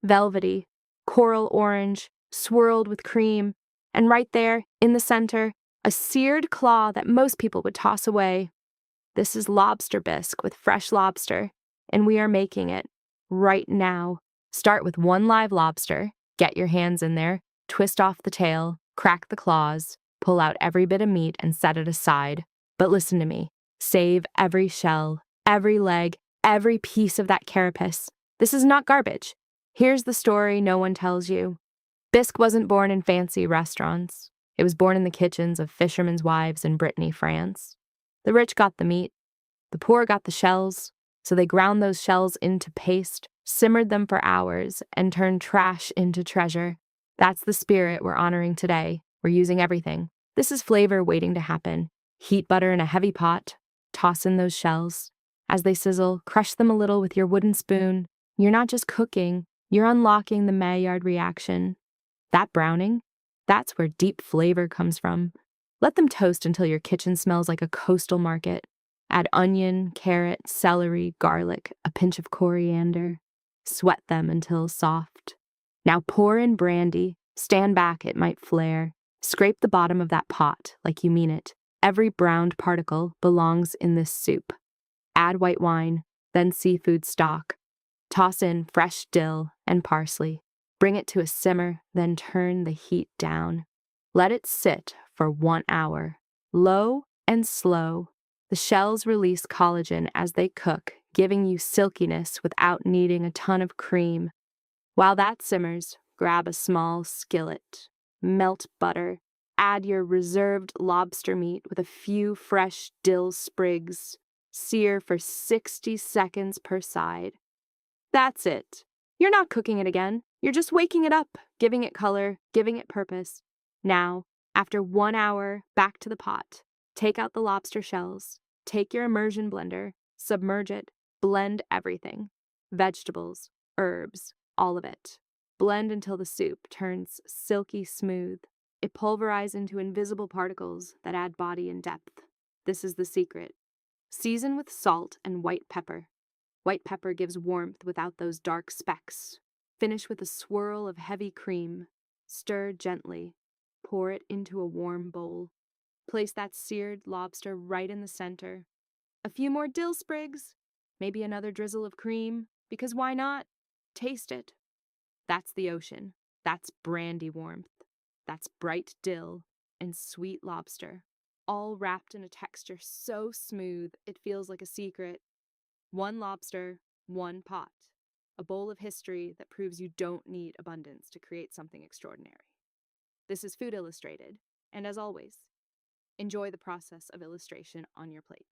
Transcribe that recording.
velvety, coral orange, swirled with cream, and right there, in the center, a seared claw that most people would toss away. This is Lobster Bisque with Fresh Lobster, and we are making it right now. Start with one live lobster, get your hands in there, twist off the tail, crack the claws, pull out every bit of meat and set it aside. But listen to me, save every shell, every leg, every piece of that carapace. This is not garbage. Here's the story no one tells you. Bisque wasn't born in fancy restaurants. It was born in the kitchens of fishermen's wives in Brittany, France. The rich got the meat, the poor got the shells, so they ground those shells into paste, simmered them for hours, and turned trash into treasure. That's the spirit we're honoring today. We're using everything. This is flavor waiting to happen. Heat butter in a heavy pot, toss in those shells. As they sizzle, crush them a little with your wooden spoon. You're not just cooking, you're unlocking the Maillard reaction. That browning, that's where deep flavor comes from. Let them toast until your kitchen smells like a coastal market. Add onion, carrot, celery, garlic, a pinch of coriander. Sweat them until soft. Now pour in brandy. Stand back, it might flare. Scrape the bottom of that pot like you mean it. Every browned particle belongs in this soup. Add white wine, then seafood stock. Toss in fresh dill and parsley. Bring it to a simmer, then turn the heat down. Let it sit for 1 hour, low and slow. The shells release collagen as they cook, giving you silkiness without needing a ton of cream. While that simmers, grab a small skillet. Melt butter. Add your reserved lobster meat with a few fresh dill sprigs. Sear for 60 seconds per side. That's it. You're not cooking it again. You're just waking it up, giving it color, giving it purpose. Now, after 1 hour, back to the pot. Take out the lobster shells. Take your immersion blender. Submerge it. Blend everything. Vegetables, herbs, all of it. Blend until the soup turns silky smooth. It pulverizes into invisible particles that add body and depth. This is the secret. Season with salt and white pepper. White pepper gives warmth without those dark specks. Finish with a swirl of heavy cream. Stir gently. Pour it into a warm bowl. Place that seared lobster right in the center. A few more dill sprigs. Maybe another drizzle of cream. Because why not? Taste it. That's the ocean. That's brandy warmth. That's bright dill and sweet lobster. All wrapped in a texture so smooth it feels like a secret. One lobster, one pot. A bowl of history that proves you don't need abundance to create something extraordinary. This is Food Illustrated, and as always, enjoy the process of illustration on your plate.